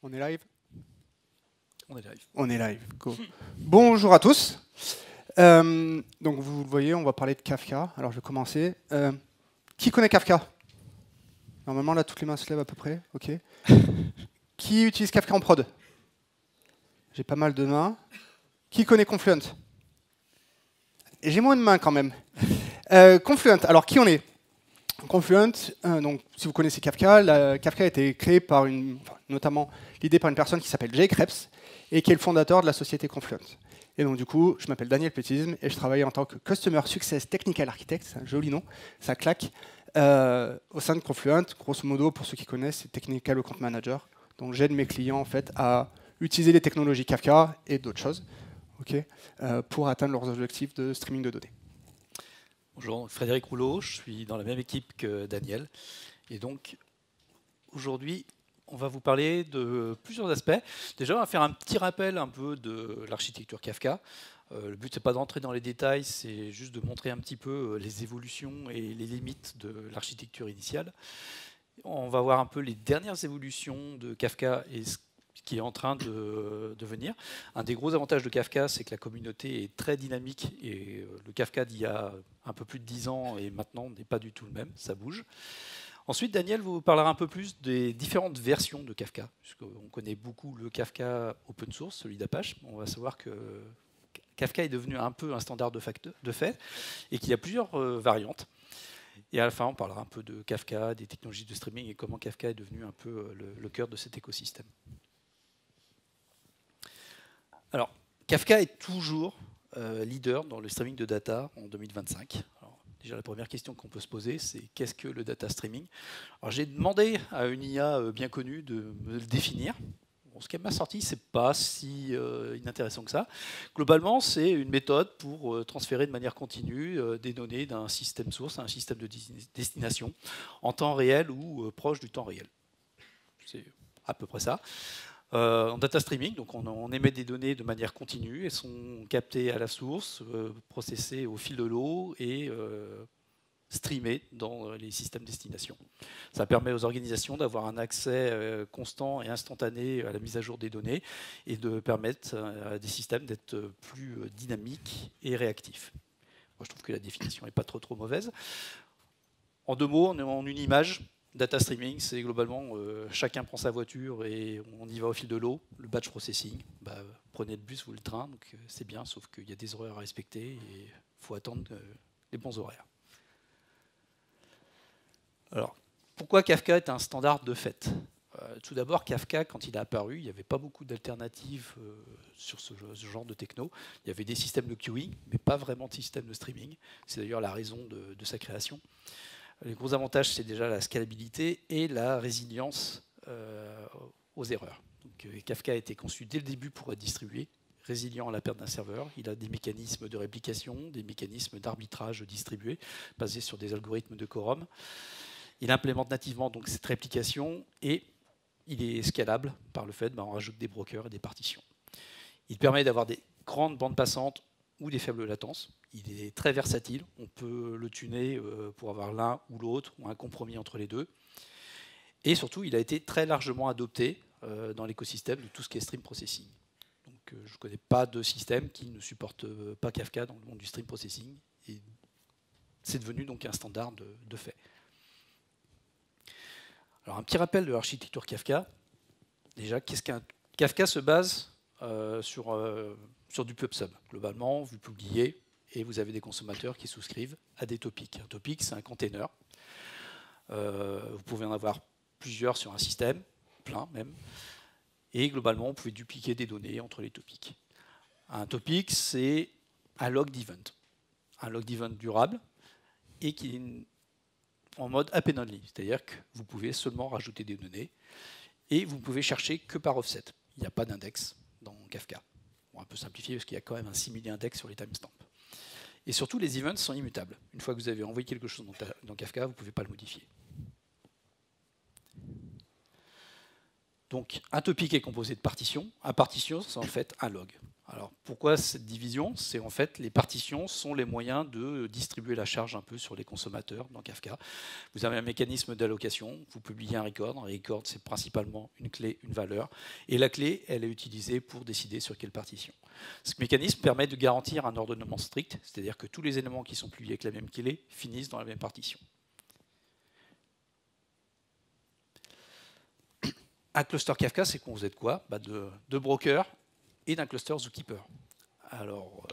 On est live? On est live. On est live, go. Bonjour à tous. Donc vous le voyez, on va parler de Kafka. Alors je vais commencer. Qui connaît Kafka? Normalement là, toutes les mains se lèvent à peu près. Ok. Qui utilise Kafka en prod? J'ai pas mal de mains. Qui connaît Confluent? Et j'ai moins de mains quand même. Confluent, alors qui on est? Confluent, donc si vous connaissez Kafka, Kafka a été créé par notamment l'idée par une personne qui s'appelle Jay Kreps et qui est le fondateur de la société Confluent. Et donc du coup, je m'appelle Daniel Petisme et je travaille en tant que Customer Success Technical Architect, c'est un joli nom, ça claque, au sein de Confluent. Grosso modo, pour ceux qui connaissent, c'est Technical Account Manager. Donc j'aide mes clients en fait à utiliser les technologies Kafka et d'autres choses, pour atteindre leurs objectifs de streaming de données. Bonjour, Frédéric Rouleau, je suis dans la même équipe que Daniel. Et donc, aujourd'hui, on va vous parler de plusieurs aspects. Déjà, on va faire un petit rappel un peu de l'architecture Kafka. Le but, c'est pas d'entrer dans les détails, c'est juste de montrer un petit peu les évolutions et les limites de l'architecture initiale. On va voir un peu les dernières évolutions de Kafka et ce qui est en train de venir. Un des gros avantages de Kafka, c'est que la communauté est très dynamique et le Kafka d'il y a un peu plus de 10 ans et maintenant n'est pas du tout le même, ça bouge. Ensuite, Daniel vous parlera un peu plus des différentes versions de Kafka, puisqu'on connaît beaucoup le Kafka open source, celui d'Apache. On va savoir que Kafka est devenu un peu un standard de fait et qu'il y a plusieurs variantes. Et à la fin, on parlera un peu de Kafka, des technologies de streaming et comment Kafka est devenu un peu le cœur de cet écosystème. Alors, Kafka est toujours leader dans le streaming de data en 2025. Alors, déjà, la première question qu'on peut se poser, c'est qu'est-ce que le data streaming? Alors, j'ai demandé à une IA bien connue de me le définir. Bon, ce qu'elle m'a sorti, c'est pas si inintéressant que ça. Globalement, c'est une méthode pour transférer de manière continue des données d'un système source à un système de destination en temps réel ou proche du temps réel. C'est à peu près ça. En data streaming, donc on émet des données de manière continue, elles sont captées à la source, processées au fil de l'eau et streamées dans les systèmes destination. Ça permet aux organisations d'avoir un accès constant et instantané à la mise à jour des données et de permettre à des systèmes d'être plus dynamiques et réactifs. Moi, je trouve que la définition n'est pas trop mauvaise. En deux mots, en une image, data streaming, c'est globalement chacun prend sa voiture et on y va au fil de l'eau. Le batch processing, prenez le bus ou le train, donc c'est bien, sauf qu'il y a des horaires à respecter et il faut attendre les bons horaires. Alors, pourquoi Kafka est un standard de fait? Tout d'abord, Kafka, quand il a apparu, il n'y avait pas beaucoup d'alternatives sur ce genre de techno. Il y avait des systèmes de queuing, mais pas vraiment de système de streaming. C'est d'ailleurs la raison de sa création. Les gros avantages, c'est déjà la scalabilité et la résilience aux erreurs. Donc, Kafka a été conçu dès le début pour être distribué, résilient à la perte d'un serveur. Il a des mécanismes de réplication, des mécanismes d'arbitrage distribués, basés sur des algorithmes de quorum. Il implémente nativement donc cette réplication et il est scalable par le fait qu'on rajoute des brokers et des partitions. Il permet d'avoir des grandes bandes passantes ou des faibles latences. Il est très versatile, on peut le tuner pour avoir l'un ou l'autre, ou un compromis entre les deux. Et surtout, il a été très largement adopté dans l'écosystème de tout ce qui est stream processing. Donc, je ne connais pas de système qui ne supporte pas Kafka dans le monde du stream processing. Et c'est devenu donc un standard de fait. Alors, un petit rappel de l'architecture Kafka. Déjà, qu'est-ce qu'un Kafka se base sur du pub sub. Globalement, vous publiez et vous avez des consommateurs qui souscrivent à des topics. Un topic, c'est un container. Vous pouvez en avoir plusieurs sur un système, plein même. Et globalement, vous pouvez dupliquer des données entre les topics. Un topic, c'est un log d'event. Un log d'event durable et qui est en mode append only. C'est-à-dire que vous pouvez seulement rajouter des données et vous ne pouvez chercher que par offset. Il n'y a pas d'index dans Kafka. On va un peu simplifier parce qu'il y a quand même un simili index sur les timestamps. Et surtout, les events sont immutables. Une fois que vous avez envoyé quelque chose dans Kafka, vous ne pouvez pas le modifier. Donc, un topic est composé de partitions. Un partition, c'est en fait un log. Alors pourquoi cette division? C'est en fait les partitions sont les moyens de distribuer la charge un peu sur les consommateurs dans Kafka. Vous avez un mécanisme d'allocation, vous publiez un record. Un record, c'est principalement une clé, une valeur. Et la clé, elle est utilisée pour décider sur quelle partition. Ce mécanisme permet de garantir un ordonnement strict, c'est-à-dire que tous les éléments qui sont publiés avec la même clé finissent dans la même partition. Un cluster Kafka, c'est composé de quoi? De brokers et d'un cluster Zookeeper. Alors,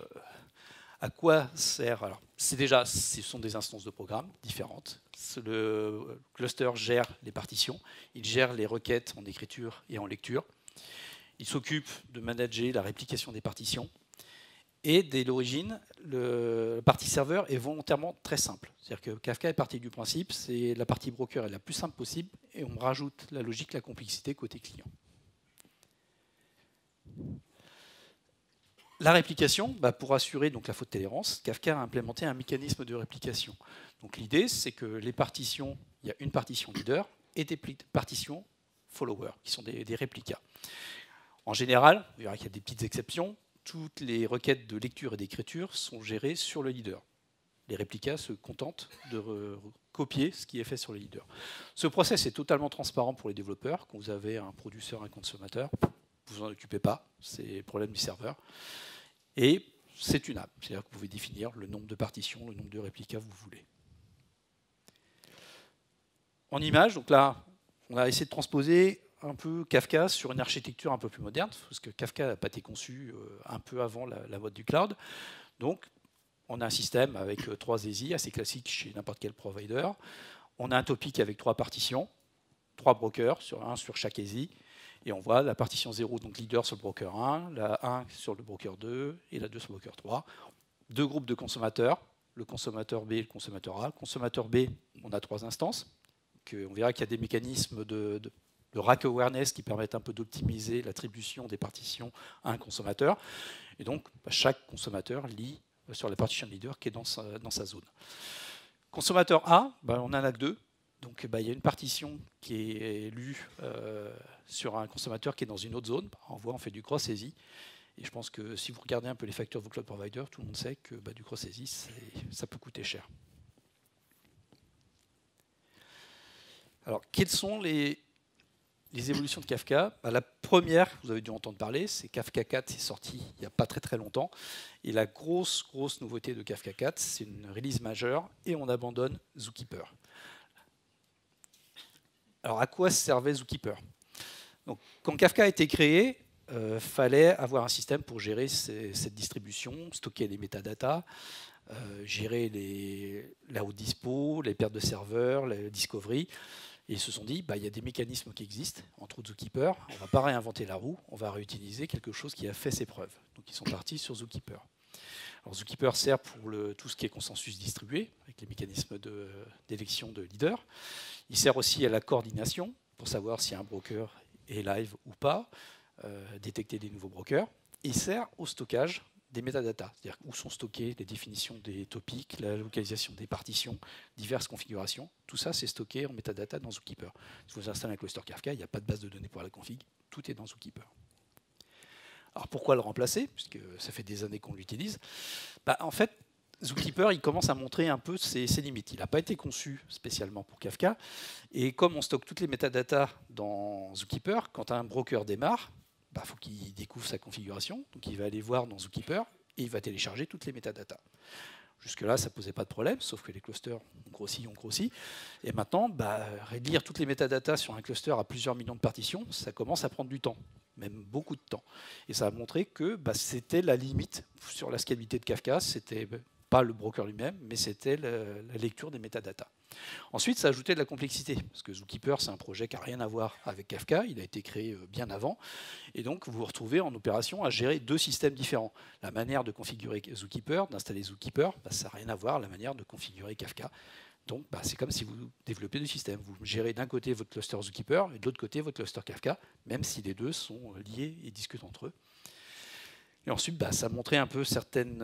à quoi sert? Alors, ce sont des instances de programme différentes. Le cluster gère les partitions, il gère les requêtes en écriture et en lecture. Il s'occupe de manager la réplication des partitions. Et dès l'origine, le partie serveur est volontairement très simple. C'est-à-dire que Kafka est parti du principe, c'est la partie broker est la plus simple possible, et on rajoute la logique, la complexité côté client. La réplication, pour assurer donc la faute tolérance, Kafka a implémenté un mécanisme de réplication. Donc l'idée, c'est que les partitions, il y a une partition leader et des partitions follower, qui sont des réplicas. En général, il y a des petites exceptions, toutes les requêtes de lecture et d'écriture sont gérées sur le leader. Les réplicas se contentent de copier ce qui est fait sur le leader. Ce process est totalement transparent pour les développeurs. Quand vous avez un producteur, un consommateur, vous vous en occupez pas, c'est le problème du serveur. Et c'est tunable, c'est-à-dire que vous pouvez définir le nombre de partitions, le nombre de réplicas que vous voulez. En image, donc là, on a essayé de transposer un peu Kafka sur une architecture un peu plus moderne, parce que Kafka n'a pas été conçu un peu avant la mode du cloud. Donc, on a un système avec 3 ESI, assez classique chez n'importe quel provider. On a un topic avec 3 partitions, 3 brokers, un sur chaque ESI. Et on voit la partition 0, donc leader sur le broker 1, la 1 sur le broker 2 et la 2 sur le broker 3. 2 groupes de consommateurs, le consommateur B et le consommateur A. Le consommateur B, on a 3 instances. On verra qu'il y a des mécanismes de rack awareness qui permettent un peu d'optimiser l'attribution des partitions à un consommateur. Et donc, chaque consommateur lit sur la partition leader qui est dans sa zone. Consommateur A, on en a que 2. Donc il y a une partition qui est lue sur un consommateur qui est dans une autre zone. On fait du cross-ESI. Et je pense que si vous regardez un peu les factures de vos cloud providers, tout le monde sait que du cross-ESI, ça peut coûter cher. Alors, quelles sont les évolutions de Kafka? La première, vous avez dû entendre parler, c'est Kafka 4, c'est sorti il n'y a pas très longtemps. Et la grosse nouveauté de Kafka 4, c'est une release majeure et on abandonne Zookeeper. Alors, à quoi servait Zookeeper? Donc, quand Kafka a été créé, fallait avoir un système pour gérer cette distribution, stocker les métadatas, gérer la haute dispo, les pertes de serveurs, la discovery. Et ils se sont dit, il y a des mécanismes qui existent, entre autres Zookeeper, on ne va pas réinventer la roue, on va réutiliser quelque chose qui a fait ses preuves. Donc ils sont partis sur Zookeeper. Alors Zookeeper sert pour tout ce qui est consensus distribué, avec les mécanismes d'élection de leader. Il sert aussi à la coordination, pour savoir si un broker est live ou pas, détecter des nouveaux brokers. Et il sert au stockage des métadatas, c'est-à-dire où sont stockées les définitions des topics, la localisation des partitions, diverses configurations. Tout ça, c'est stocké en métadata dans Zookeeper. Si vous installez un cluster Kafka, il n'y a pas de base de données pour la config, tout est dans Zookeeper. Alors pourquoi le remplacer, puisque ça fait des années qu'on l'utilise? En fait, Zookeeper, il commence à montrer un peu ses limites. Il n'a pas été conçu spécialement pour Kafka. Et comme on stocke toutes les métadatas dans Zookeeper, quand un broker démarre, faut qu'il découvre sa configuration. Donc il va aller voir dans Zookeeper et il va télécharger toutes les métadatas. Jusque-là, ça ne posait pas de problème, sauf que les clusters ont grossi. Et maintenant, lire toutes les métadatas sur un cluster à plusieurs millions de partitions, ça commence à prendre du temps, même beaucoup de temps. Et ça a montré que c'était la limite sur la scalabilité de Kafka. C'était pas le broker lui-même, mais c'était la lecture des métadatas. Ensuite, ça a ajouté de la complexité, parce que Zookeeper, c'est un projet qui n'a rien à voir avec Kafka, il a été créé bien avant, et donc vous vous retrouvez en opération à gérer 2 systèmes différents. La manière de configurer Zookeeper, d'installer Zookeeper, ça n'a rien à voir avec la manière de configurer Kafka. Donc c'est comme si vous développez 2 systèmes. Vous gérez d'un côté votre cluster Zookeeper et de l'autre côté votre cluster Kafka, même si les 2 sont liés et discutent entre eux. Et ensuite, ça a montré un peu certaines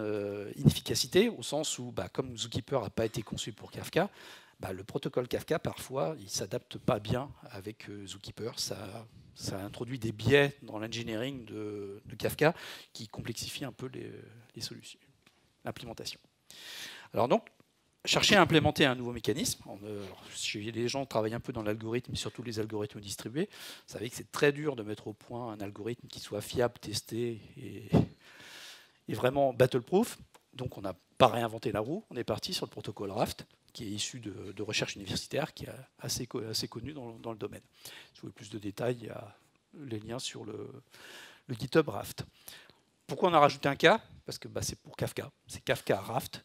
inefficacités, au sens où, comme Zookeeper n'a pas été conçu pour Kafka, le protocole Kafka, parfois, il ne s'adapte pas bien avec Zookeeper. Ça ça introduit des biais dans l'engineering de Kafka qui complexifient un peu les solutions, l'implémentation. Alors donc, chercher à implémenter un nouveau mécanisme. Les gens travaillent un peu dans l'algorithme, mais surtout les algorithmes distribués. Vous savez que c'est très dur de mettre au point un algorithme qui soit fiable, testé et vraiment battle-proof. Donc on n'a pas réinventé la roue, on est parti sur le protocole Raft, qui est issu de recherche universitaire, qui est assez connu dans le domaine. Si vous voulez plus de détails, il y a les liens sur le GitHub Raft. Pourquoi on a rajouté un K? Parce que c'est pour Kafka, c'est Kafka Raft.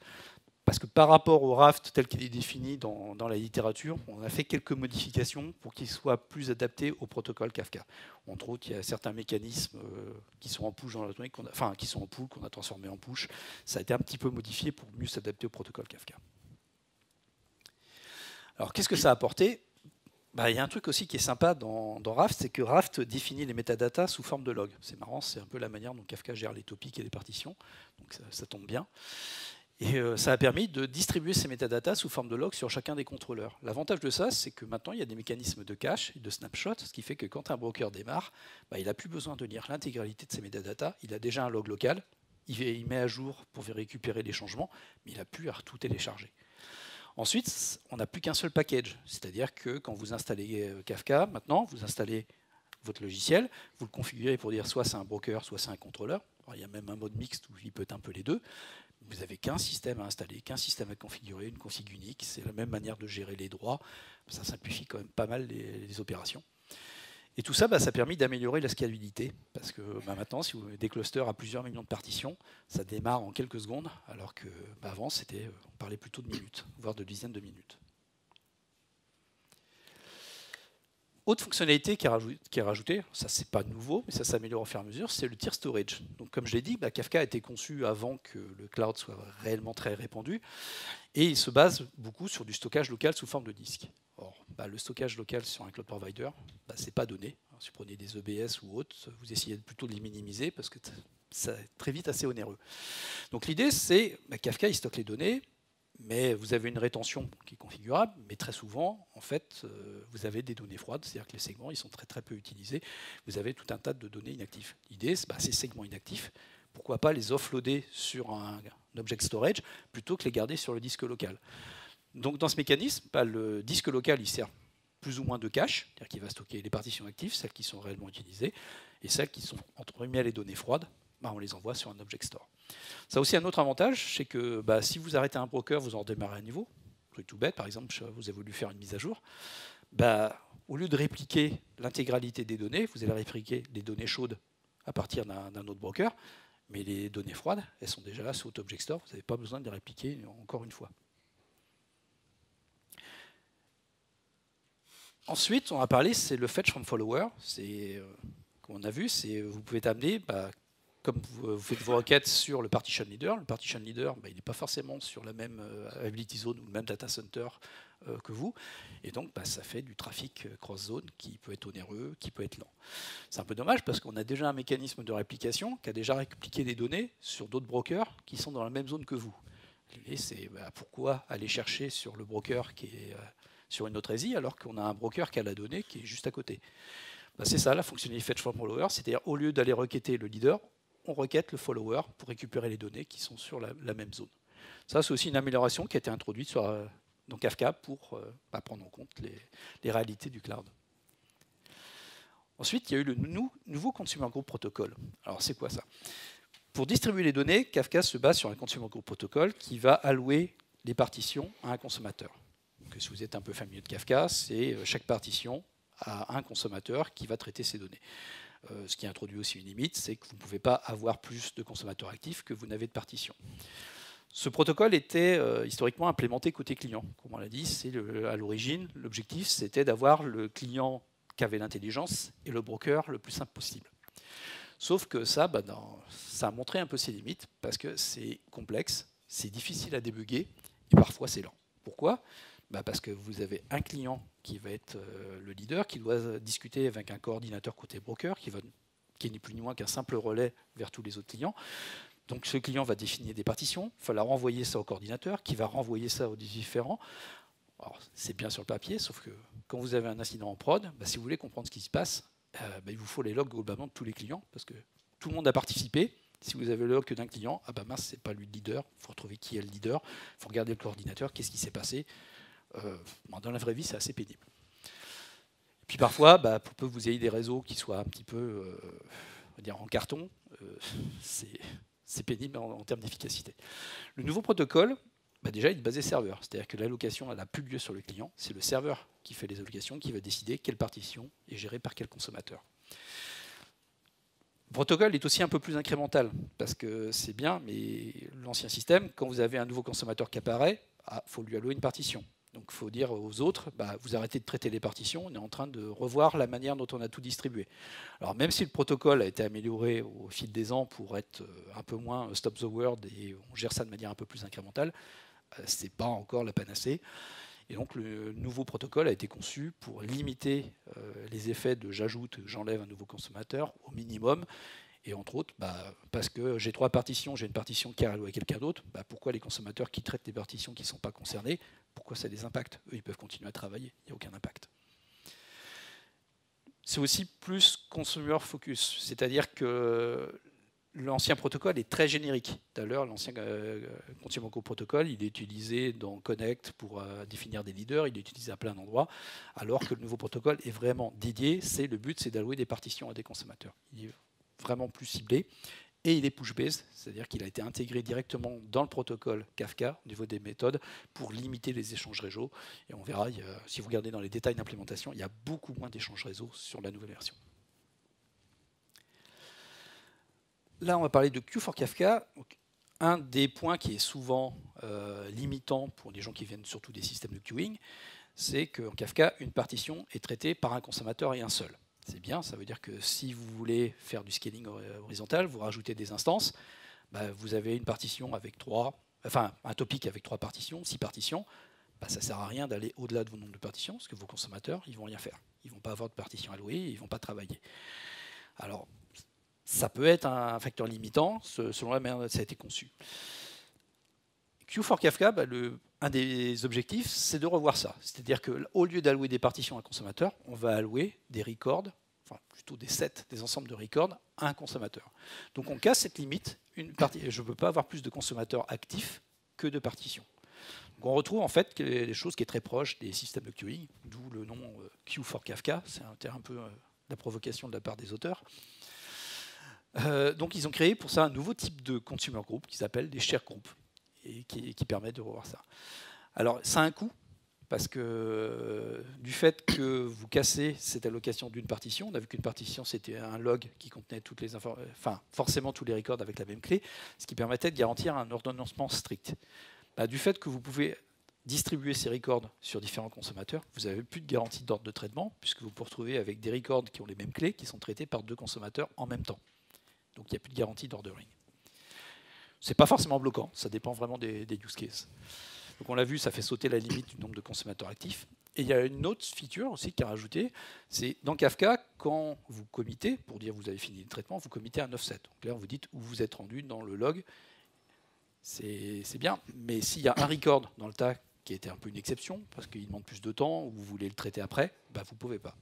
Parce que par rapport au Raft tel qu'il est défini dans la littérature, on a fait quelques modifications pour qu'il soit plus adapté au protocole Kafka. Entre autres, il y a certains mécanismes qui sont en push dans l'atomique, qui sont en pull, qu'on a transformés en push. Ça a été un petit peu modifié pour mieux s'adapter au protocole Kafka. Alors, qu'est-ce que ça a apporté? Il y a un truc aussi qui est sympa dans Raft, c'est que Raft définit les métadatas sous forme de log. C'est marrant, c'est un peu la manière dont Kafka gère les topics et les partitions. Donc ça tombe bien. Et ça a permis de distribuer ces métadatas sous forme de log sur chacun des contrôleurs. L'avantage de ça, c'est que maintenant, il y a des mécanismes de cache et de snapshot, ce qui fait que quand un broker démarre, il n'a plus besoin de lire l'intégralité de ces métadatas. Il a déjà un log local, il met à jour pour récupérer les changements, mais il n'a plus à tout télécharger. Ensuite, on n'a plus qu'un seul package, c'est-à-dire que quand vous installez Kafka, maintenant, vous installez votre logiciel, vous le configurez pour dire soit c'est un broker, soit c'est un contrôleur. Alors, il y a même un mode mixte où il peut être un peu les deux. Vous n'avez qu'un système à installer, qu'un système à configurer, une config unique. C'est la même manière de gérer les droits. Ça simplifie quand même pas mal les opérations. Et tout ça, ça a permis d'améliorer la scalabilité. Parce que maintenant, si vous avez des clusters à plusieurs millions de partitions, ça démarre en quelques secondes, alors qu'avant, on parlait plutôt de minutes, voire de dizaines de minutes. Autre fonctionnalité qui est rajoutée, ça c'est pas nouveau, mais ça s'améliore au fur et à mesure, c'est le tier storage. Donc comme je l'ai dit, Kafka a été conçu avant que le cloud soit réellement très répandu, et il se base beaucoup sur du stockage local sous forme de disque. Or, le stockage local sur un cloud provider, c'est pas donné. Si vous prenez des EBS ou autres, vous essayez plutôt de les minimiser parce que ça est très vite assez onéreux. Donc l'idée c'est, Kafka il stocke les données, mais vous avez une rétention qui est configurable, mais très souvent, en fait, vous avez des données froides, c'est-à-dire que les segments ils sont très très peu utilisés. Vous avez tout un tas de données inactives. L'idée, c'est ces segments inactifs, pourquoi pas les offloader sur un object storage plutôt que les garder sur le disque local. Donc dans ce mécanisme, le disque local il sert plus ou moins de cache, c'est-à-dire qu'il va stocker les partitions actives, celles qui sont réellement utilisées, et celles qui sont entre guillemets les données froides, on les envoie sur un object store. Ça a aussi un autre avantage, c'est que si vous arrêtez un broker, vous en redémarrez à nouveau. Truc tout bête, par exemple, vous avez voulu faire une mise à jour. Au lieu de répliquer l'intégralité des données, vous allez répliquer les données chaudes à partir d'un autre broker, mais les données froides, elles sont déjà là sur votre object store, vous n'avez pas besoin de les répliquer encore une fois. Ensuite, on a parlé, c'est le fetch from follower. Comme on a vu, vous pouvez amener, comme vous faites vos requêtes sur le partition leader il n'est pas forcément sur la même ability zone ou le même data center que vous. Et donc, ça fait du trafic cross-zone qui peut être onéreux, qui peut être lent. C'est un peu dommage parce qu'on a déjà un mécanisme de réplication qui a déjà répliqué des données sur d'autres brokers qui sont dans la même zone que vous. L'idée, c'est pourquoi aller chercher sur le broker qui est sur une autre ASI alors qu'on a un broker qui a la donnée qui est juste à côté. C'est ça la fonctionnalité fetch from follower, c'est-à-dire au lieu d'aller requêter le leader, on requête le follower pour récupérer les données qui sont sur la même zone. Ça, c'est aussi une amélioration qui a été introduite dans Kafka pour prendre en compte les réalités du cloud. Ensuite, il y a eu le nouveau Consumer Group Protocol. Alors, c'est quoi ça? Pour distribuer les données, Kafka se base sur un Consumer Group Protocol qui va allouer les partitions à un consommateur. Donc, si vous êtes un peu familier de Kafka, c'est chaque partition a un consommateur qui va traiter ces données. Ce qui introduit aussi une limite, c'est que vous ne pouvez pas avoir plus de consommateurs actifs que vous n'avez de partitions. Ce protocole était historiquement implémenté côté client. Comme on l'a dit, à l'origine, l'objectif, c'était d'avoir le client qui avait l'intelligence et le broker le plus simple possible. Sauf que ça a montré un peu ses limites, parce que c'est complexe, c'est difficile à débugger, et parfois c'est lent. Pourquoi ? Parce que vous avez un client qui va être le leader, qui doit discuter avec un coordinateur côté broker, qui n'est plus ni moins qu'un simple relais vers tous les autres clients. Donc ce client va définir des partitions, il va falloir renvoyer ça au coordinateur, qui va renvoyer ça aux différents. Alors c'est bien sur le papier, sauf que quand vous avez un incident en prod, si vous voulez comprendre ce qui se passe, il vous faut les logs globalement de tous les clients, parce que tout le monde a participé. Si vous avez le log que d'un client, ah bah mince, c'est pas lui le leader, il faut retrouver qui est le leader, il faut regarder le coordinateur, qu'est-ce qui s'est passé. Dans la vraie vie, c'est assez pénible. Et puis parfois, pour peu que vous ayez des réseaux qui soient un petit peu on va dire en carton, c'est pénible en termes d'efficacité. Le nouveau protocole, déjà, il est basé serveur. C'est-à-dire que l'allocation n'a plus lieu sur le client. C'est le serveur qui fait les allocations, qui va décider quelle partition est gérée par quel consommateur. Le protocole est aussi un peu plus incrémental, parce que c'est bien, mais l'ancien système, quand vous avez un nouveau consommateur qui apparaît, il faut lui allouer une partition. Donc il faut dire aux autres, vous arrêtez de traiter les partitions, on est en train de revoir la manière dont on a tout distribué. Alors même si le protocole a été amélioré au fil des ans pour être un peu moins stop the world et on gère ça de manière un peu plus incrémentale, ce n'est pas encore la panacée. Et donc le nouveau protocole a été conçu pour limiter les effets de j'ajoute, j'enlève un nouveau consommateur au minimum. Et entre autres, parce que j'ai 3 partitions, j'ai une partition qui est allouée à quelqu'un d'autre, pourquoi les consommateurs qui traitent des partitions qui ne sont pas concernées, pourquoi ça les impacte? Eux, ils peuvent continuer à travailler, il n'y a aucun impact. C'est aussi plus consumer focus, c'est-à-dire que l'ancien protocole est très générique. Tout à l'heure, l'ancien Consumer Group Protocol, il est utilisé dans Connect pour définir des leaders, il est utilisé à plein d'endroits, alors que le nouveau protocole est vraiment dédié. Le but, c'est d'allouer des partitions à des consommateurs. Il est vraiment plus ciblé. Et il est push-based, c'est-à-dire qu'il a été intégré directement dans le protocole Kafka au niveau des méthodes pour limiter les échanges réseau. Et on verra, si vous regardez dans les détails d'implémentation, il y a beaucoup moins d'échanges réseau sur la nouvelle version. Là, on va parler de Q4Kafka. Donc, un des points qui est souvent limitant pour les gens qui viennent surtout des systèmes de queuing, c'est qu'en Kafka, une partition est traitée par un consommateur et un seul. C'est bien, ça veut dire que si vous voulez faire du scaling horizontal, vous rajoutez des instances, vous avez une partition avec un topic avec 3 partitions, 6 partitions, ça ne sert à rien d'aller au-delà de vos nombres de partitions, parce que vos consommateurs, ils ne vont rien faire. Ils ne vont pas avoir de partition allouée, ils ne vont pas travailler. Alors, ça peut être un facteur limitant selon la manière dont ça a été conçu. Q4Kafka, un des objectifs, c'est de revoir ça. C'est-à-dire qu'au lieu d'allouer des partitions à un consommateur, on va allouer des records, plutôt des sets, des ensembles de records à un consommateur. Donc on casse cette limite. Je ne peux pas avoir plus de consommateurs actifs que de partitions. Donc on retrouve en fait quelque chose qui est très proche des systèmes de queuing, d'où le nom Q4Kafka. C'est un peu la provocation de la part des auteurs. Donc ils ont créé pour ça un nouveau type de consumer group qui s'appelle des share groups et qui permet de revoir ça. Alors ça a un coût parce que du fait que vous cassez cette allocation d'une partition, on a vu qu'une partition c'était un log qui contenait toutes les forcément tous les records avec la même clé, ce qui permettait de garantir un ordonnancement strict. Du fait que vous pouvez distribuer ces records sur différents consommateurs, vous n'avez plus de garantie d'ordre de traitement puisque vous vous retrouvez avec des records qui ont les mêmes clés qui sont traités par 2 consommateurs en même temps. Donc il n'y a plus de garantie d'ordering. Ce n'est pas forcément bloquant, ça dépend vraiment des use cases. Donc on l'a vu, ça fait sauter la limite du nombre de consommateurs actifs. Et il y a une autre feature aussi qui est rajoutée, c'est dans Kafka, quand vous committez, pour dire vous avez fini le traitement, vous committez un offset. Donc là, vous dites où vous êtes rendu dans le log. C'est bien, mais s'il y a un record dans le tas qui était un peu une exception, parce qu'il demande plus de temps, ou vous voulez le traiter après, vous ne pouvez pas.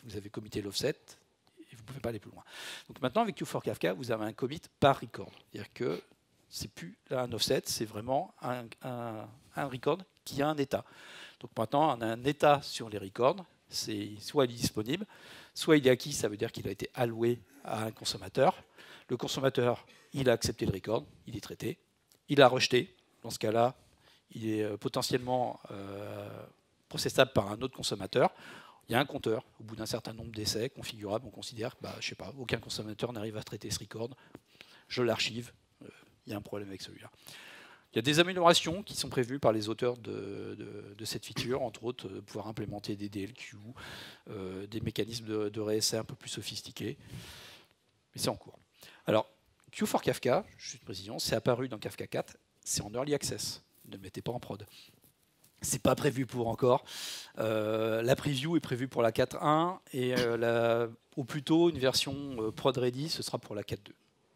Vous avez committé l'offset, vous ne pouvez pas aller plus loin. Donc maintenant, avec Q4Kafka, vous avez un commit par record. C'est-à-dire que ce n'est plus un offset, c'est vraiment un record qui a un état. Donc maintenant, on a un état sur les records. Soit il est disponible, soit il est acquis, ça veut dire qu'il a été alloué à un consommateur. Le consommateur, il a accepté le record, il est traité. Il a rejeté. Dans ce cas-là, il est potentiellement processable par un autre consommateur. Il y a un compteur, au bout d'un certain nombre d'essais configurables, on considère que, je sais pas, aucun consommateur n'arrive à traiter ce record, je l'archive, il y a un problème avec celui-là. Il y a des améliorations qui sont prévues par les auteurs de cette feature, entre autres, pouvoir implémenter des DLQ, des mécanismes de réessai un peu plus sophistiqués, mais c'est en cours. Alors, Q4Kafka, juste une précision, c'est apparu dans Kafka 4, c'est en early access, ne le mettez pas en prod. C'est pas prévu pour encore. La preview est prévue pour la 4.1 et au plus tôt, une version prod ready, ce sera pour la 4.2.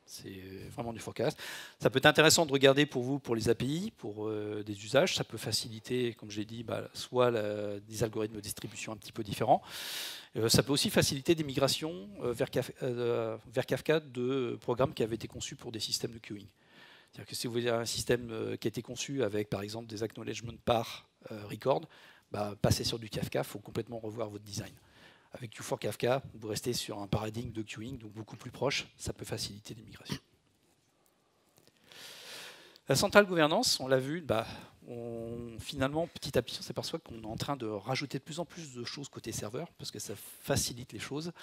C'est vraiment du forecast. Ça peut être intéressant de regarder pour vous, pour les API, pour des usages. Ça peut faciliter, comme je l'ai dit, soit des algorithmes de distribution un petit peu différents. Ça peut aussi faciliter des migrations vers Kafka de programmes qui avaient été conçus pour des systèmes de queuing. C'est-à-dire que si vous avez un système qui a été conçu avec, par exemple, des acknowledgements par record, passer sur du Kafka, il faut complètement revoir votre design. Avec du Kafka, vous restez sur un paradigme de queuing, donc beaucoup plus proche, ça peut faciliter les migrations. La centrale gouvernance, on l'a vu, finalement, petit à petit, on s'aperçoit qu'on est en train de rajouter de plus en plus de choses côté serveur, parce que ça facilite les choses.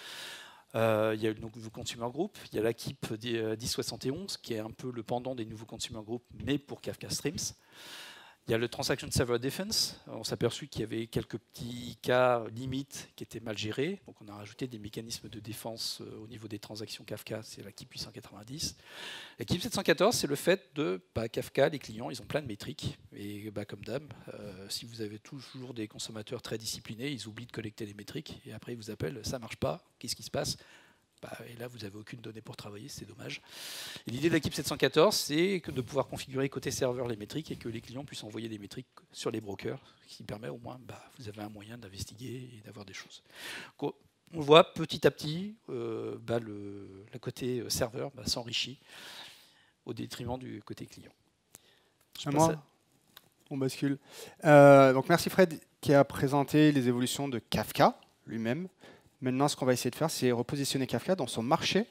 Il y a le nouveau Consumer Group, il y a l'équipe 1071, qui est un peu le pendant des nouveaux Consumer Group, mais pour Kafka Streams. Il y a le Transaction Server Defense. On s'est aperçu qu'il y avait quelques petits cas limites qui étaient mal gérés. Donc on a rajouté des mécanismes de défense au niveau des transactions Kafka. C'est l'équipe 890. L'équipe 714, c'est le fait de Kafka, les clients, ils ont plein de métriques. Et comme d'hab, si vous avez toujours des consommateurs très disciplinés, ils oublient de collecter les métriques. Et après, ils vous appellent, ça ne marche pas, qu'est-ce qui se passe ? Et là, vous n'avez aucune donnée pour travailler, c'est dommage. Et l'idée de l'équipe 714, c'est de pouvoir configurer côté serveur les métriques et que les clients puissent envoyer des métriques sur les brokers, ce qui permet au moins, vous avez un moyen d'investiguer et d'avoir des choses. Donc, on voit petit à petit, le côté serveur s'enrichit au détriment du côté client. On bascule. Donc merci Fred qui a présenté les évolutions de Kafka lui-même. Maintenant, ce qu'on va essayer de faire, c'est repositionner Kafka dans son marché,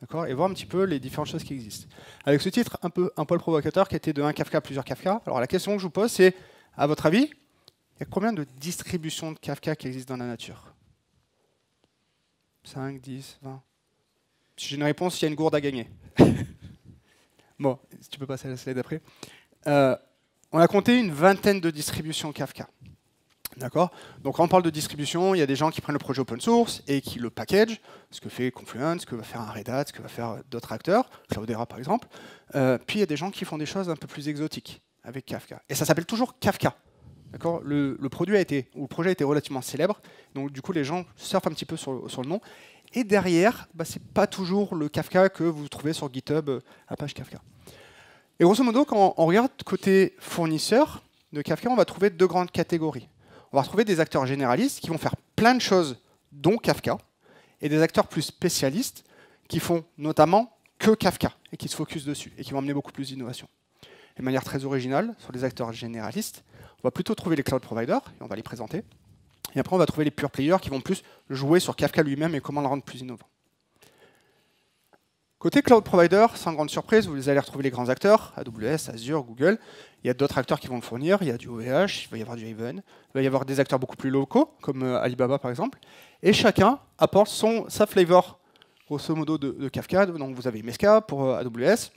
d'accord, et voir un petit peu les différentes choses qui existent. Avec ce titre un poil provocateur qui était de un Kafka à plusieurs Kafka. Alors la question que je vous pose, c'est, à votre avis, il y a combien de distributions de Kafka qui existent dans la nature ? 5, 10, 20 ? Si j'ai une réponse, il y a une gourde à gagner. Bon, si tu peux passer à la slide d'après. On a compté une vingtaine de distributions Kafka. D'accord. Donc quand on parle de distribution, il y a des gens qui prennent le projet open source et qui le package, ce que fait Confluent, ce que va faire un Red Hat, ce que va faire d'autres acteurs, Cloudera par exemple. Puis il y a des gens qui font des choses un peu plus exotiques avec Kafka. Et ça s'appelle toujours Kafka. D'accord. Le projet a été relativement célèbre, donc du coup les gens surfent un petit peu sur le nom. Et derrière, c'est pas toujours le Kafka que vous trouvez sur GitHub, Apache Kafka. Et grosso modo, quand on regarde côté fournisseur de Kafka, on va trouver deux grandes catégories. On va retrouver des acteurs généralistes qui vont faire plein de choses, dont Kafka, et des acteurs plus spécialistes qui font notamment que Kafka et qui se focusent dessus et qui vont amener beaucoup plus d'innovation. Et de manière très originale, sur les acteurs généralistes, on va plutôt trouver les cloud providers, et on va les présenter. Et après, on va trouver les pure players qui vont plus jouer sur Kafka lui-même et comment le rendre plus innovant. Côté cloud provider, sans grande surprise, vous allez retrouver les grands acteurs, AWS, Azure, Google. Il y a d'autres acteurs qui vont le fournir, il y a du OVH, il va y avoir du Haven, il va y avoir des acteurs beaucoup plus locaux, comme Alibaba par exemple. Et chacun apporte sa flavor, grosso modo, de Kafka. Donc vous avez Meska pour AWS,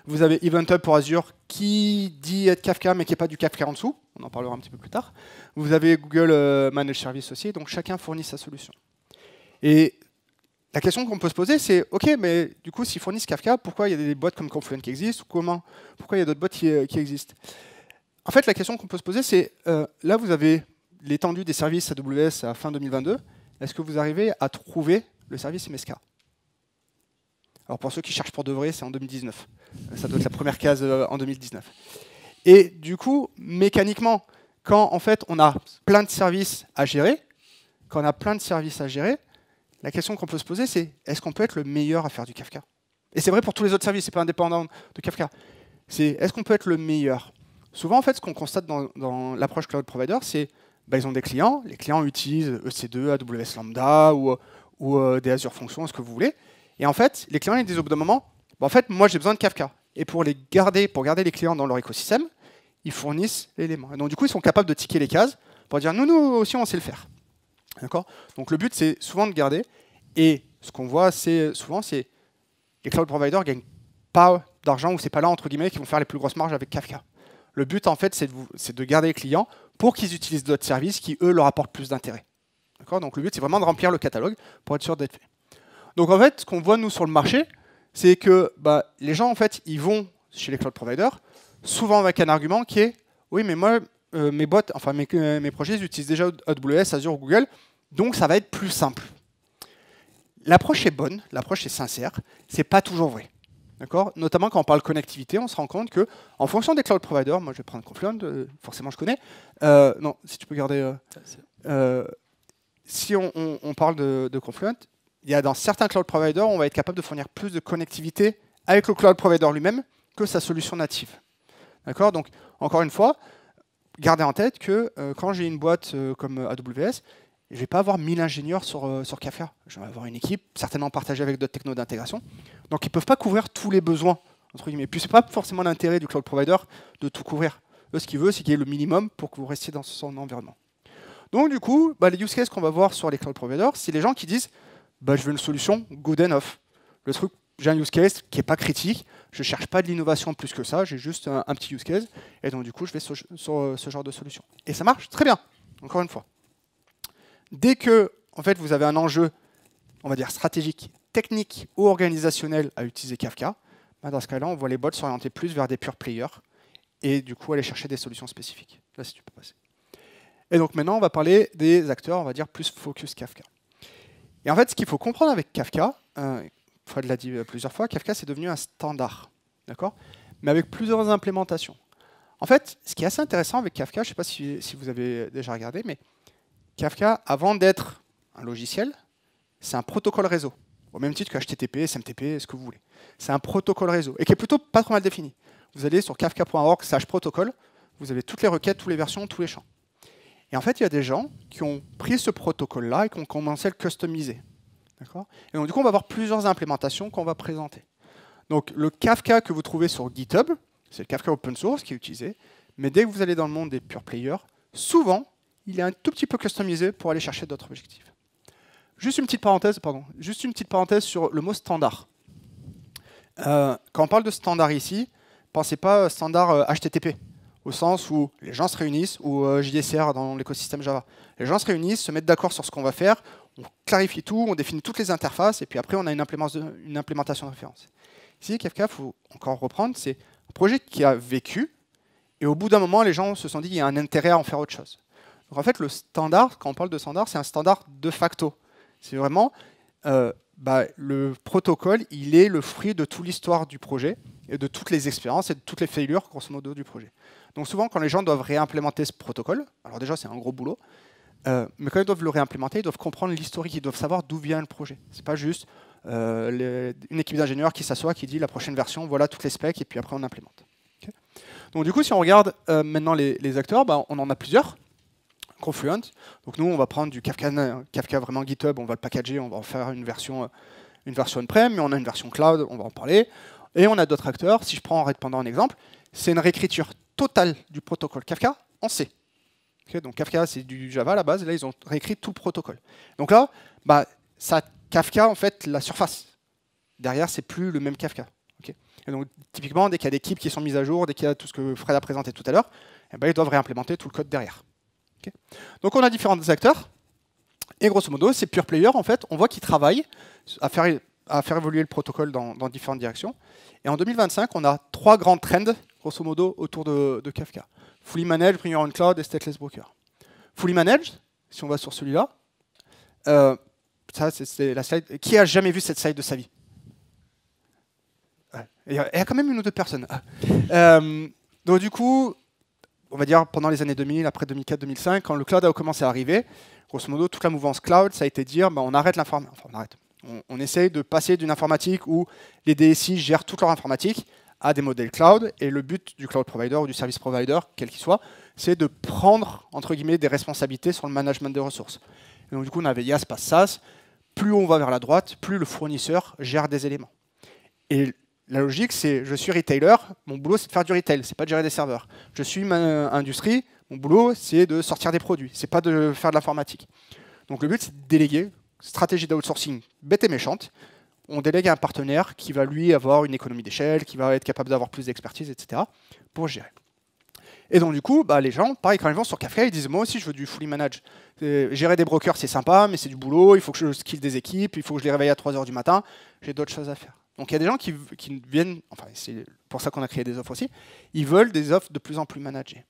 vous avez EventHub pour Azure, qui dit être Kafka, mais qui n'est pas du Kafka en dessous. On en parlera un petit peu plus tard. Vous avez Google Managed Service aussi, donc chacun fournit sa solution. Et la question qu'on peut se poser, c'est OK, mais du coup, s'ils fournissent Kafka, pourquoi il y a des boîtes comme Confluent qui existent ou pourquoi il y a d'autres boîtes qui existent? En fait, la question qu'on peut se poser, c'est là, vous avez l'étendue des services AWS à fin 2022. Est-ce que vous arrivez à trouver le service Meska? Alors, pour ceux qui cherchent pour de vrai, c'est en 2019. Ça doit être la première case en 2019. Et du coup, mécaniquement, quand en fait, on a plein de services à gérer, la question qu'on peut se poser, c'est est-ce qu'on peut être le meilleur à faire du Kafka? Et c'est vrai pour tous les autres services, c'est pas indépendant de Kafka. C'est est-ce qu'on peut être le meilleur? Souvent, en fait, ce qu'on constate dans l'approche cloud provider, c'est ils ont des clients, les clients utilisent EC2, AWS Lambda ou des Azure Functions, ce que vous voulez. Et en fait, les clients ils disent au bout d'un moment, en fait, moi j'ai besoin de Kafka. Et pour garder les clients dans leur écosystème, ils fournissent l'élément. Et donc du coup, ils sont capables de ticker les cases pour dire nous aussi on sait le faire. D'accord. Donc le but c'est souvent de garder. Et ce qu'on voit souvent, c'est les cloud providers ne gagnent pas d'argent ou c'est pas là entre guillemets qui vont faire les plus grosses marges avec Kafka. Le but en fait c'est de garder les clients pour qu'ils utilisent d'autres services qui eux leur apportent plus d'intérêt. D'accord. Donc le but c'est vraiment de remplir le catalogue pour être sûr d'être fait. Donc en fait ce qu'on voit nous sur le marché, c'est que les gens en fait ils vont chez les cloud providers souvent avec un argument qui est oui mais moi mes boîtes, enfin mes projets ils utilisent déjà AWS, Azure, Google, donc ça va être plus simple. l'approche est bonne, l'approche est sincère, c'est pas toujours vrai. D'accord ? Notamment quand on parle connectivité, on se rend compte que, en fonction des cloud providers, moi je vais prendre Confluent, forcément je connais. Non, si tu peux garder. Si on parle de Confluent, il y a dans certains cloud providers, on va être capable de fournir plus de connectivité avec le cloud provider lui-même que sa solution native. D'accord ? Donc, encore une fois, gardez en tête que quand j'ai une boîte comme AWS, je ne vais pas avoir 1000 ingénieurs sur Kafka. Je vais avoir une équipe certainement partagée avec d'autres technos d'intégration. Donc, ils ne peuvent pas couvrir tous les besoins, entre guillemets. Puis, ce n'est pas forcément l'intérêt du cloud provider de tout couvrir. Eux, ce qu'ils veulent, c'est qu'il y ait le minimum pour que vous restiez dans son environnement. Donc, du coup, les use cases qu'on va voir sur les cloud providers, c'est les gens qui disent je veux une solution good enough. Le truc, j'ai un use case qui n'est pas critique, je ne cherche pas de l'innovation plus que ça, j'ai juste un petit use case, et donc, du coup, je vais sur ce genre de solution. Et ça marche très bien, encore une fois. Dès que en fait, vous avez un enjeu, on va dire stratégique, technique ou organisationnel à utiliser Kafka, dans ce cas-là, on voit les bots s'orienter plus vers des pure players et du coup aller chercher des solutions spécifiques. Là, si tu peux passer. Et donc maintenant, on va parler des acteurs, on va dire plus focus Kafka. Et en fait, ce qu'il faut comprendre avec Kafka, Fred l'a dit plusieurs fois, Kafka c'est devenu un standard, d'accord ? Mais avec plusieurs implémentations. En fait, ce qui est assez intéressant avec Kafka, je ne sais pas si vous avez déjà regardé, mais Kafka, avant d'être un logiciel, c'est un protocole réseau. Au même titre que HTTP, SMTP, ce que vous voulez. C'est un protocole réseau, et qui est plutôt pas trop mal défini. Vous allez sur kafka.org/protocole, vous avez toutes les requêtes, toutes les versions, tous les champs. Et en fait, il y a des gens qui ont pris ce protocole-là et qui ont commencé à le customiser. Et donc, du coup, on va avoir plusieurs implémentations qu'on va présenter. Donc, le Kafka que vous trouvez sur GitHub, c'est le Kafka open source qui est utilisé, mais dès que vous allez dans le monde des pure players, souvent, il est un tout petit peu customisé pour aller chercher d'autres objectifs. Juste une petite parenthèse sur le mot standard. Quand on parle de standard ici, pensez pas standard HTTP, au sens où les gens se réunissent, ou JDCR dans l'écosystème Java. Les gens se réunissent, se mettent d'accord sur ce qu'on va faire, on clarifie tout, on définit toutes les interfaces, et puis après on a une implémentation de référence. Ici, Kafka, il faut encore reprendre, c'est un projet qui a vécu, et au bout d'un moment, les gens se sont dit qu'il y a un intérêt à en faire autre chose. Donc en fait, le standard, quand on parle de standard, c'est un standard de facto. C'est vraiment le protocole, il est le fruit de toute l'histoire du projet et de toutes les expériences et de toutes les failures, grosso modo, du projet. Donc souvent, quand les gens doivent réimplémenter ce protocole, alors déjà, c'est un gros boulot, mais quand ils doivent le réimplémenter, ils doivent comprendre l'historique, ils doivent savoir d'où vient le projet. C'est pas juste une équipe d'ingénieurs qui s'assoit, qui dit la prochaine version, voilà toutes les specs, et puis après on implémente. Okay. Donc du coup, si on regarde maintenant les acteurs, on en a plusieurs. Confluent. Donc nous, on va prendre du Kafka vraiment GitHub, on va le packager, on va en faire une version on-prem, mais on a une version cloud, on va en parler. Et on a d'autres acteurs. Si je prends Redpanda en exemple, c'est une réécriture totale du protocole Kafka en C. Okay, donc Kafka, c'est du Java à la base, et là, ils ont réécrit tout le protocole. Donc là, ça Kafka, en fait, la surface. Derrière, c'est plus le même Kafka. Okay. Et donc, typiquement, dès qu'il y a des clips qui sont mis à jour, dès qu'il y a tout ce que Fred a présenté tout à l'heure, ils doivent réimplémenter tout le code derrière. Okay. Donc on a différents acteurs, et grosso modo, ces pure players, en fait, on voit qu'ils travaillent à faire évoluer le protocole dans différentes directions. Et en 2025, on a 3 grands trends, grosso modo, autour de Kafka. Fully Managed, Bring Your Own Cloud et Stateless Broker. Fully Managed, si on va sur celui-là, ça c'est la slide. Qui a jamais vu cette slide de sa vie? Il y a quand même une ou deux personnes. Donc du coup, on va dire pendant les années 2000, après 2004-2005, quand le cloud a commencé à arriver, grosso modo, toute la mouvance cloud, ça a été de dire, on arrête l'informatique. Enfin, on essaye de passer d'une informatique où les DSI gèrent toute leur informatique à des modèles cloud. Et le but du cloud provider ou du service provider, quel qu'il soit, c'est de prendre, entre guillemets, des responsabilités sur le management des ressources. Et donc, du coup, on avait IaaS, PaaS, SaaS. Plus on va vers la droite, plus le fournisseur gère des éléments. Et la logique, c'est je suis retailer, mon boulot c'est de faire du retail, c'est pas de gérer des serveurs. Je suis industrie, mon boulot c'est de sortir des produits, c'est pas de faire de l'informatique. Donc le but c'est de déléguer, stratégie d'outsourcing bête et méchante. On délègue à un partenaire qui va lui avoir une économie d'échelle, qui va être capable d'avoir plus d'expertise, etc. pour gérer. Et donc du coup, les gens, pareil, quand ils vont sur Kafka, ils disent moi aussi je veux du fully managed. Gérer des brokers c'est sympa, mais c'est du boulot, il faut que je skill des équipes, il faut que je les réveille à 3h du matin, j'ai d'autres choses à faire. Donc il y a des gens qui viennent, enfin c'est pour ça qu'on a créé des offres aussi, ils veulent des offres de plus en plus managées.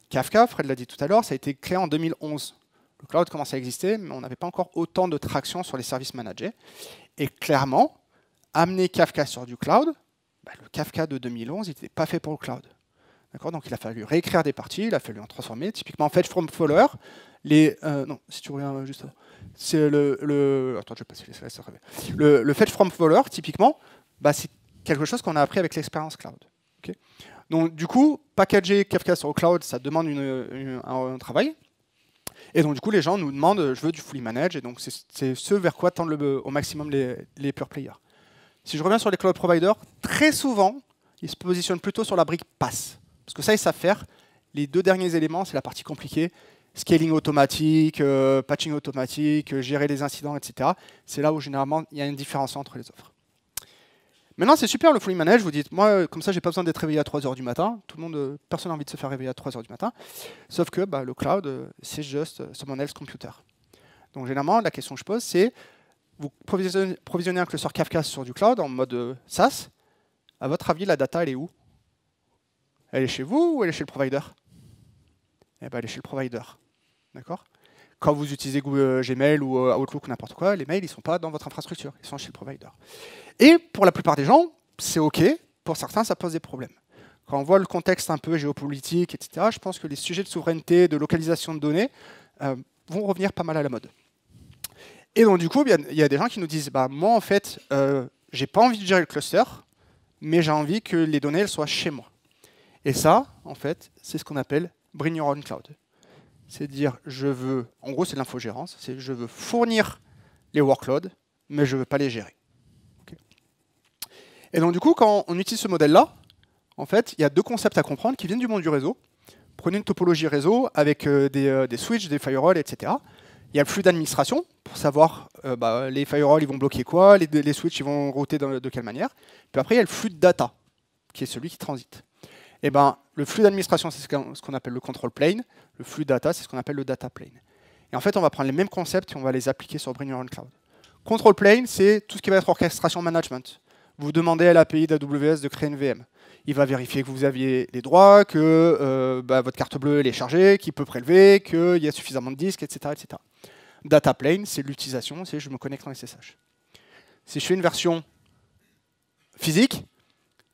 Kafka, Fred l'a dit tout à l'heure, ça a été créé en 2011. Le cloud commence à exister, mais on n'avait pas encore autant de traction sur les services managés. Et clairement, amener Kafka sur du cloud, le Kafka de 2011, il n'était pas fait pour le cloud. Donc il a fallu réécrire des parties, il a fallu en transformer. Typiquement, fetch from follower, non, si tu reviens juste là, c'est attends, je vais passer les slides, ça revient. Le fetch from follower, typiquement, c'est quelque chose qu'on a appris avec l'expérience cloud. Okay. Donc du coup, packager Kafka sur le cloud, ça demande un travail. Et donc du coup, les gens nous demandent, je veux du fully managed, et donc c'est ce vers quoi tendent au maximum les pure players. Si je reviens sur les cloud providers, très souvent, ils se positionnent plutôt sur la brique PaaS. Parce que ça, ils savent faire. Les deux derniers éléments, c'est la partie compliquée. Scaling automatique, patching automatique, gérer les incidents, etc. C'est là où, généralement, il y a une différence entre les offres. Maintenant, c'est super le fully managed. Vous dites, moi, comme ça, j'ai pas besoin d'être réveillé à 3 h du matin. Personne n'a envie de se faire réveiller à 3 h du matin. Sauf que le cloud, c'est juste someone else computer. Donc, généralement, la question que je pose, c'est, vous provisionnez un cluster Kafka sur du cloud en mode SaaS. À votre avis, la data, elle est où? Elle est chez vous ou elle est chez le provider? Elle est chez le provider. D'accord? Quand vous utilisez Gmail ou Outlook ou n'importe quoi, les mails, ils ne sont pas dans votre infrastructure, ils sont chez le provider. Et pour la plupart des gens, c'est OK. Pour certains, ça pose des problèmes. Quand on voit le contexte un peu géopolitique, etc., je pense que les sujets de souveraineté, de localisation de données vont revenir pas mal à la mode. Et donc, du coup, il y a des gens qui nous disent, moi, en fait, j'ai pas envie de gérer le cluster, mais j'ai envie que les données elles soient chez moi. Et ça, en fait, c'est ce qu'on appelle Bring Your Own Cloud. C'est dire, en gros, c'est de l'infogérance, c'est je veux fournir les workloads, mais je ne veux pas les gérer. Okay. Et donc, du coup, quand on utilise ce modèle-là, en fait, il y a deux concepts à comprendre qui viennent du monde du réseau. Prenez une topologie réseau avec des switches, des firewalls, etc. Il y a le flux d'administration pour savoir les firewalls ils vont bloquer quoi, les switches ils vont router de quelle manière. Puis après, il y a le flux de data, qui est celui qui transite. Et le flux d'administration, c'est ce qu'on appelle le control plane. Le flux data, c'est ce qu'on appelle le data plane. Et en fait, on va prendre les mêmes concepts et on va les appliquer sur Bring Your Own Cloud. Control plane, c'est tout ce qui va être orchestration management. Vous demandez à l'API d'AWS de créer une VM. Il va vérifier que vous aviez les droits, que votre carte bleue elle est chargée, qu'il peut prélever, qu'il y a suffisamment de disques, etc., etc. Data plane, c'est l'utilisation, c'est je me connecte en SSH. Si je fais une version physique,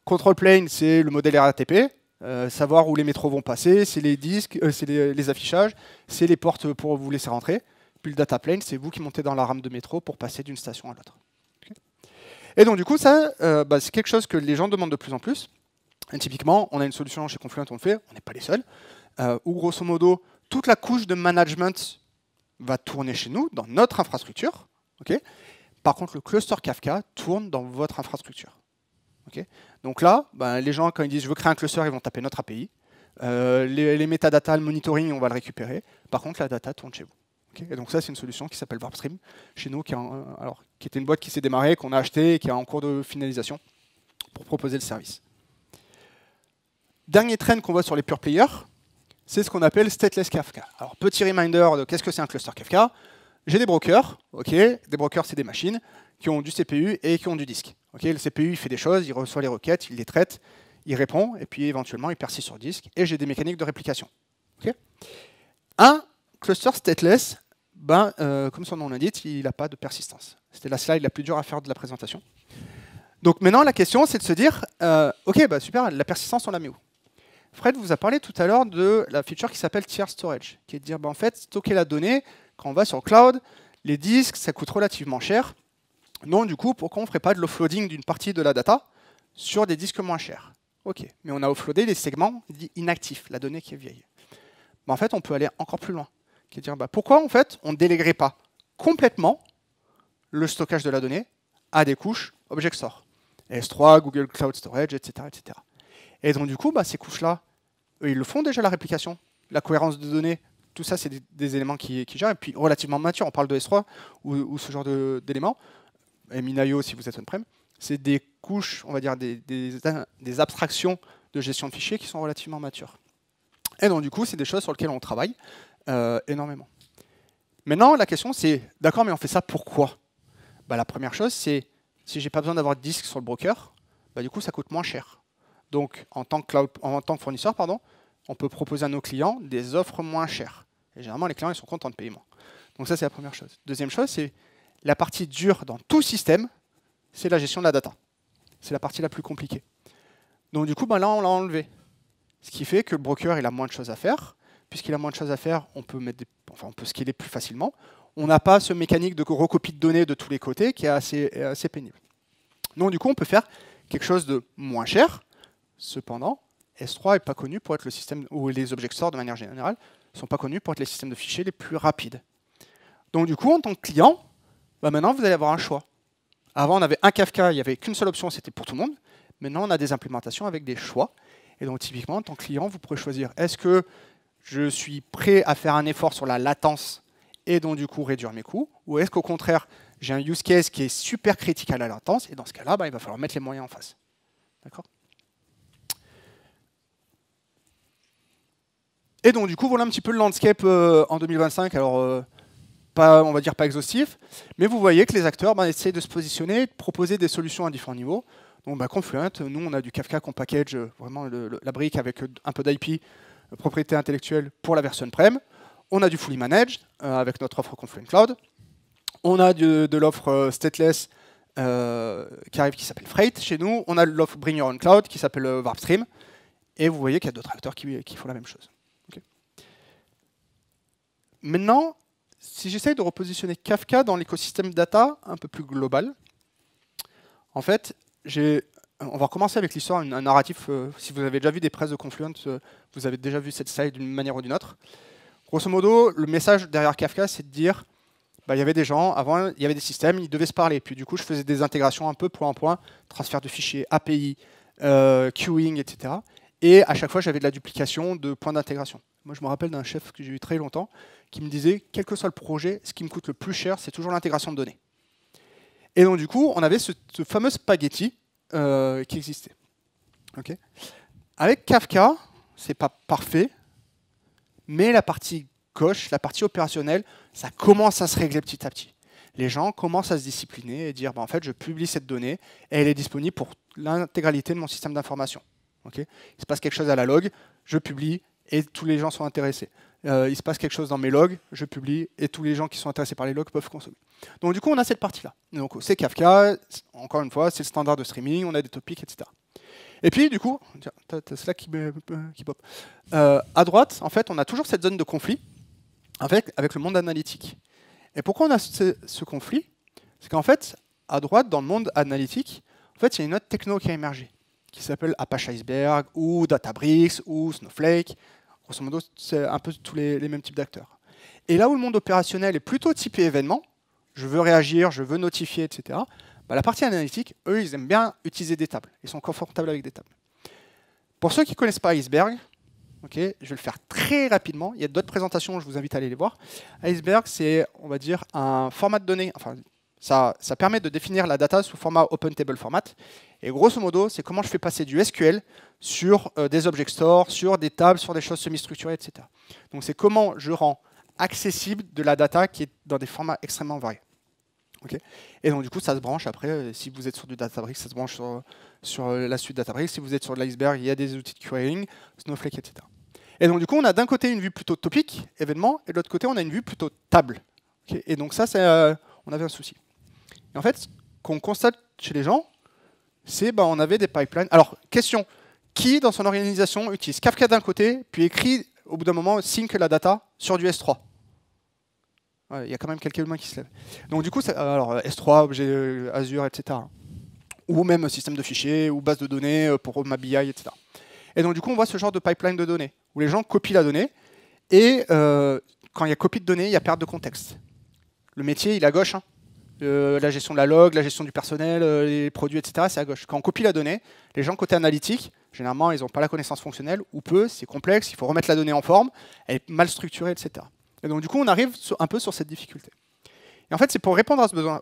control plane, c'est le modèle RATP, savoir où les métros vont passer, c'est les disques, c'est les affichages, c'est les portes pour vous laisser rentrer. Puis le data plane, c'est vous qui montez dans la rame de métro pour passer d'une station à l'autre. Okay. Et donc du coup, ça, c'est quelque chose que les gens demandent de plus en plus. Et typiquement, on a une solution chez Confluent, on le fait, on n'est pas les seuls, où grosso modo, toute la couche de management va tourner chez nous, dans notre infrastructure. Okay. Par contre, le cluster Kafka tourne dans votre infrastructure. Okay. Donc là, les gens, quand ils disent « je veux créer un cluster », ils vont taper notre API. Les métadatas, le monitoring, on va le récupérer. Par contre, la data tourne chez vous. Okay. Et donc ça, c'est une solution qui s'appelle WarpStream, chez nous, qui était une boîte qui s'est démarrée, qu'on a achetée et qui est en cours de finalisation pour proposer le service. Dernier trend qu'on voit sur les pure players, c'est ce qu'on appelle stateless Kafka. Alors, petit reminder de qu'est-ce que c'est un cluster Kafka. J'ai des brokers, des brokers, c'est des machines qui ont du CPU et qui ont du disque. Le CPU, il fait des choses, il reçoit les requêtes, il les traite, il répond, et puis éventuellement, il persiste sur le disque, et j'ai des mécaniques de réplication. Un cluster stateless, comme son nom l'indique, il n'a pas de persistance. C'était la slide la plus dure à faire de la présentation. Donc maintenant, la question, c'est de se dire, super, la persistance, on la met où? Fred vous a parlé tout à l'heure de la feature qui s'appelle Tier Storage, qui est de dire, en fait, stocker la donnée, quand on va sur le cloud, les disques, ça coûte relativement cher. Donc, du coup, pourquoi on ne ferait pas de l'offloading d'une partie de la data sur des disques moins chers? OK, mais on a offloadé les segments dits inactifs, la donnée qui est vieille. En fait, on peut aller encore plus loin. Qui est de dire, pourquoi, en fait, on ne déléguerait pas complètement le stockage de la donnée à des couches Object Store, S3, Google Cloud Storage, etc., etc. Et donc, du coup, ces couches-là, ils le font déjà, la réplication, la cohérence de données. Tout ça, c'est des éléments qui gèrent. Et puis, relativement matures. On parle de S3 ou ce genre d'éléments. Minayo, si vous êtes on-prem. C'est des couches, on va dire, des abstractions de gestion de fichiers qui sont relativement matures. Et donc, du coup, c'est des choses sur lesquelles on travaille énormément. Maintenant, la question, c'est, d'accord, mais on fait ça pourquoi? La première chose, c'est, si j'ai pas besoin d'avoir de disque sur le broker, du coup, ça coûte moins cher. Donc, en tant que fournisseur, on peut proposer à nos clients des offres moins chères. Et généralement, les clients ils sont contents de payer moins. Donc ça, c'est la première chose. Deuxième chose, c'est la partie dure dans tout système, c'est la gestion de la data. C'est la partie la plus compliquée. Donc du coup, là, on l'a enlevé. Ce qui fait que le broker, il a moins de choses à faire. Puisqu'il a moins de choses à faire, on peut scaler plus facilement. On n'a pas ce mécanique de recopie de données de tous les côtés qui est assez pénible. Donc du coup, on peut faire quelque chose de moins cher. Cependant, S3 n'est pas connu pour être le système, ou les object stores de manière générale, ne sont pas connus pour être les systèmes de fichiers les plus rapides. Donc du coup, en tant que client, maintenant, vous allez avoir un choix. Avant, on avait un Kafka, il n'y avait qu'une seule option, c'était pour tout le monde. Maintenant, on a des implémentations avec des choix. Et donc, typiquement, en tant que client, vous pourrez choisir, est-ce que je suis prêt à faire un effort sur la latence et donc, du coup, réduire mes coûts, ou est-ce qu'au contraire, j'ai un use case qui est super critique à la latence, et dans ce cas-là, il va falloir mettre les moyens en face. D'accord ? Et donc, du coup, voilà un petit peu le landscape en 2025. Alors, on va dire pas exhaustif, mais vous voyez que les acteurs essayent de se positionner, de proposer des solutions à différents niveaux. Donc, Confluent, nous, on a du Kafka qu'on package, vraiment la brique avec un peu d'IP, propriété intellectuelle pour la version on-prem. On a du fully managed avec notre offre Confluent Cloud. On a de l'offre stateless qui arrive, qui s'appelle Freight chez nous. On a l'offre Bring Your Own Cloud qui s'appelle Warpstream. Et vous voyez qu'il y a d'autres acteurs qui font la même chose. Okay. Maintenant, si j'essaye de repositionner Kafka dans l'écosystème data un peu plus global, en fait, on va recommencer avec l'histoire, un narratif. Si vous avez déjà vu des presses de Confluent, vous avez déjà vu cette slide d'une manière ou d'une autre. Grosso modo, le message derrière Kafka, c'est de dire, il y avait des gens, avant, il y avait des systèmes, ils devaient se parler. Puis du coup, je faisais des intégrations un peu point en point, transfert de fichiers, API, queuing, etc. Et à chaque fois, j'avais de la duplication de points d'intégration. Moi, je me rappelle d'un chef que j'ai eu très longtemps, qui me disait, quel que soit le projet, ce qui me coûte le plus cher, c'est toujours l'intégration de données. Et donc, du coup, on avait ce fameux spaghetti qui existait. Okay. Avec Kafka, c'est pas parfait, mais la partie gauche, la partie opérationnelle, ça commence à se régler petit à petit. Les gens commencent à se discipliner et dire, en fait, je publie cette donnée et elle est disponible pour l'intégralité de mon système d'information. Okay. Il se passe quelque chose à la log, je publie et tous les gens sont intéressés. Il se passe quelque chose dans mes logs, je publie et tous les gens qui sont intéressés par les logs peuvent consommer. Donc du coup, on a cette partie-là. Donc c'est Kafka, encore une fois, c'est le standard de streaming, on a des topics, etc. Et puis du coup, t'as cela qui pop. À droite, en fait, on a toujours cette zone de conflit avec le monde analytique. Et pourquoi on a ce conflit? C'est qu'en fait, à droite, dans le monde analytique, en fait, il y a une autre techno qui a émergé, qui s'appelle Apache Iceberg, ou Databricks, ou Snowflake. Grosso modo, c'est un peu tous les mêmes types d'acteurs. Et là où le monde opérationnel est plutôt typé événement, je veux réagir, je veux notifier, etc., la partie analytique, eux, ils aiment bien utiliser des tables. Ils sont confortables avec des tables. Pour ceux qui ne connaissent pas Iceberg, okay, je vais le faire très rapidement. Il y a d'autres présentations, je vous invite à aller les voir. Iceberg, c'est, on va dire, un format de données. Enfin, ça permet de définir la data sous format Open Table Format. Et grosso modo, c'est comment je fais passer du SQL sur des object stores, sur des tables, sur des choses semi-structurées, etc. Donc, c'est comment je rends accessible de la data qui est dans des formats extrêmement variés. Okay. Et donc, du coup, ça se branche après. Si vous êtes sur du Databricks, ça se branche sur la suite Databricks. Si vous êtes sur de l'Iceberg, il y a des outils de querying, Snowflake, etc. Et donc, du coup, on a d'un côté une vue plutôt topic, événement, et de l'autre côté, on a une vue plutôt table. Okay. Et donc, ça, on avait un souci. Et en fait, ce qu'on constate chez les gens, c'est on avait des pipelines. Alors, question, qui dans son organisation utilise Kafka d'un côté, puis écrit, au bout d'un moment, sync la data sur du S3? Il y a quand même quelques mains qui se lèvent. Donc du coup, alors S3, objet Azure, etc. Ou même système de fichiers, ou base de données pour ma BI, etc. Et donc du coup, on voit ce genre de pipeline de données, où les gens copient la donnée, et quand il y a copie de données, il y a perte de contexte. Le métier, il est à gauche. La gestion de la log, la gestion du personnel, les produits, etc., c'est à gauche. Quand on copie la donnée, les gens côté analytique, généralement, ils n'ont pas la connaissance fonctionnelle, ou peu, c'est complexe, il faut remettre la donnée en forme, elle est mal structurée, etc. Et donc, du coup, on arrive un peu sur cette difficulté. Et en fait, c'est pour répondre à ce besoin.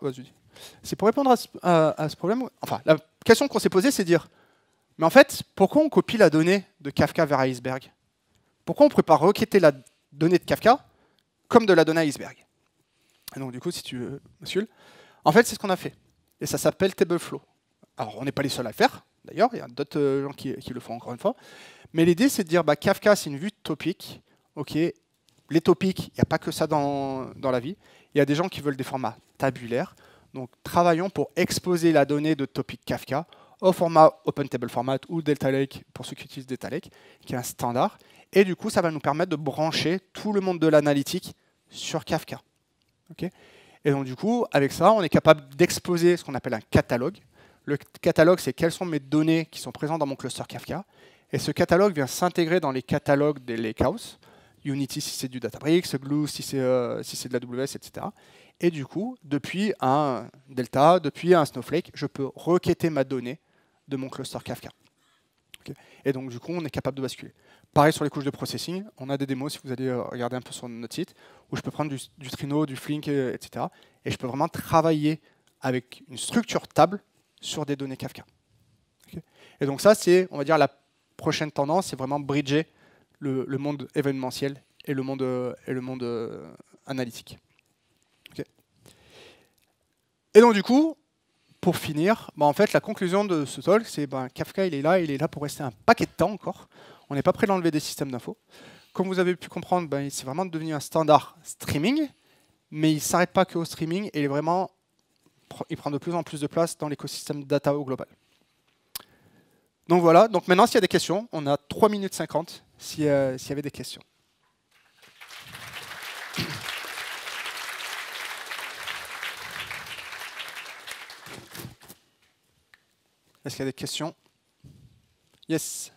C'est pour répondre à ce problème. Enfin, la question qu'on s'est posée, c'est de dire, mais en fait, pourquoi on copie la donnée de Kafka vers Iceberg? Pourquoi on ne pourrait pas requêter la donnée de Kafka comme de la donnée Iceberg? Et donc, du coup, si tu veux, monsieur, en fait, c'est ce qu'on a fait. Et ça s'appelle Tableflow. Alors, on n'est pas les seuls à le faire, d'ailleurs. Il y a d'autres gens qui le font, encore une fois. Mais l'idée, c'est de dire, Kafka, c'est une vue topic. OK. les topics, il n'y a pas que ça dans la vie. Il y a des gens qui veulent des formats tabulaires. Donc, travaillons pour exposer la donnée de topic Kafka au format Open Table Format ou Delta Lake, pour ceux qui utilisent Delta Lake, qui est un standard. Et du coup, ça va nous permettre de brancher tout le monde de l'analytique sur Kafka. Okay. Et donc, du coup, avec ça, on est capable d'exposer ce qu'on appelle un catalogue. Le catalogue, c'est quelles sont mes données qui sont présentes dans mon cluster Kafka. Et ce catalogue vient s'intégrer dans les catalogues des Lakehouse. Unity si c'est du Databricks, Glue si c'est de l'AWS, etc. Et du coup, depuis un Delta, depuis un Snowflake, je peux requêter ma donnée de mon cluster Kafka. Okay. Et donc, du coup, on est capable de basculer. Pareil sur les couches de processing, on a des démos, si vous allez regarder un peu sur notre site, où je peux prendre du Trino, du Flink, etc. Et je peux vraiment travailler avec une structure table sur des données Kafka. Okay. Et donc ça, c'est, on va dire, la prochaine tendance, c'est vraiment bridger le monde événementiel et le monde analytique. Okay. Et donc du coup, pour finir, en fait, la conclusion de ce talk, c'est Kafka, il est là pour rester un paquet de temps encore. On n'est pas prêt d'enlever des systèmes d'infos. Comme vous avez pu comprendre, c'est vraiment devenu un standard streaming, mais il ne s'arrête pas qu'au streaming, et il prend de plus en plus de place dans l'écosystème data au global. Donc voilà, donc maintenant s'il y a des questions, on a 3 minutes 50 s'il y avait des questions. Est-ce qu'il y a des questions? Yes.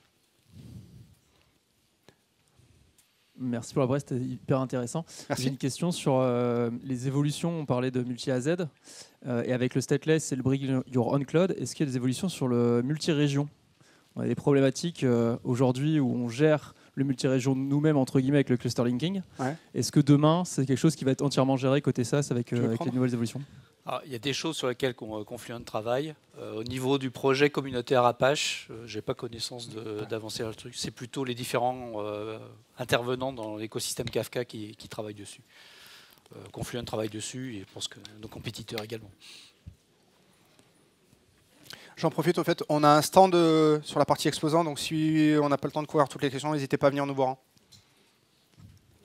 Merci pour la presse, c'était hyper intéressant. J'ai une question sur les évolutions. On parlait de multi-AZ. Et avec le stateless et le Bring Your Own Cloud, est-ce qu'il y a des évolutions sur le multi-région? On a des problématiques aujourd'hui où on gère le multi-région nous-mêmes, entre guillemets, avec le cluster linking. Ouais. Est-ce que demain, c'est quelque chose qui va être entièrement géré côté SaaS avec les nouvelles évolutions? Alors, il y a des choses sur lesquelles Confluent travaille. Au niveau du projet communautaire Apache, je n'ai pas connaissance d'avancer le truc. C'est plutôt les différents intervenants dans l'écosystème Kafka qui travaillent dessus. Confluent travaille dessus et je pense que nos compétiteurs également. J'en profite, au fait, on a un stand sur la partie exposant, donc si on n'a pas le temps de couvrir toutes les questions, n'hésitez pas à venir nous voir.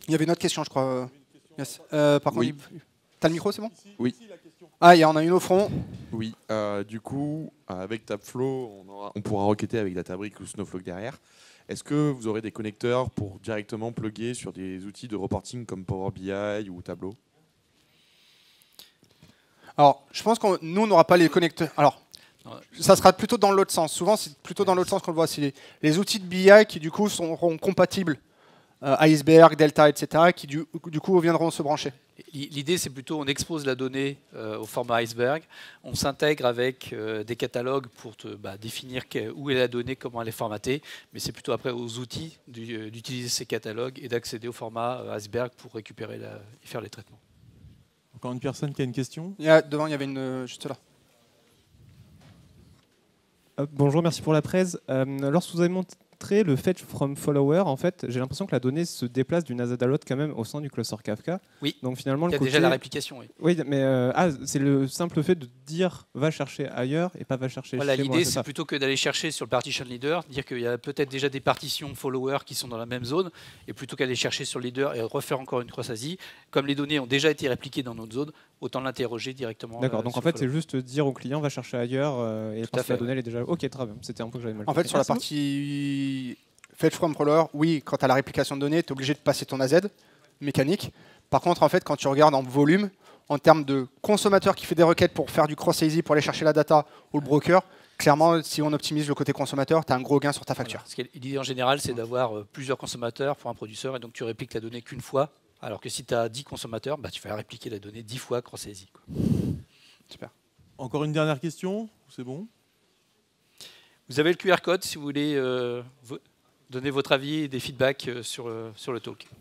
Il y avait une autre question, je crois. Yes. Par contre, oui. T'as le micro, c'est bon? Oui. Ah, il y en a une au front. Oui, du coup, avec Tabflow, on pourra requêter avec Databricks ou Snowflake derrière. Est-ce que vous aurez des connecteurs pour directement plugger sur des outils de reporting comme Power BI ou Tableau? Alors, je pense que nous, on n'aura pas les connecteurs. Alors, ça sera plutôt dans l'autre sens. Souvent, c'est plutôt dans l'autre sens qu'on le voit. C'est les outils de BI qui, du coup, seront compatibles. Iceberg, Delta, etc., qui, du coup, viendront se brancher. L'idée, c'est plutôt on expose la donnée au format Iceberg, on s'intègre avec des catalogues pour définir où est la donnée, comment elle est formatée, mais c'est plutôt après aux outils d'utiliser ces catalogues et d'accéder au format Iceberg pour récupérer et faire les traitements. Encore une personne qui a une question? Devant, il y avait une juste là. Bonjour, merci pour la presse. Lorsque vous avez montré le fetch from follower, en fait, j'ai l'impression que la donnée se déplace d'une AZ à l'autre quand même au sein du cluster Kafka. Oui. Donc finalement, il y a déjà la réplication. Oui, oui mais c'est le simple fait de dire va chercher ailleurs et pas va chercher chez moi. L'idée, c'est plutôt que d'aller chercher sur le partition leader, dire qu'il y a peut-être déjà des partitions follower qui sont dans la même zone, et plutôt qu'aller chercher sur le leader et refaire encore une cross-ASI, comme les données ont déjà été répliquées dans notre zone, autant l'interroger directement. D'accord, donc en fait, c'est juste dire au client va chercher ailleurs et parce que la donnée elle est déjà. Ok, très bien. C'était un peu que j'avais mal compris. En fait, sur la partie fetch from follower, oui, quand tu as la réplication de données, tu es obligé de passer ton AZ mécanique. Par contre, en fait, quand tu regardes en volume, en termes de consommateur qui fait des requêtes pour faire du cross-ASI, pour aller chercher la data, ou le broker, clairement, si on optimise le côté consommateur, tu as un gros gain sur ta facture. Voilà. L'idée en général, c'est d'avoir plusieurs consommateurs pour un producteur, et donc tu répliques la donnée qu'une fois, alors que si tu as 10 consommateurs, tu vas répliquer la donnée 10 fois cross-ASI. Super. Encore une dernière question? C'est bon? Vous avez le QR code si vous voulez donner votre avis et des feedbacks sur le talk.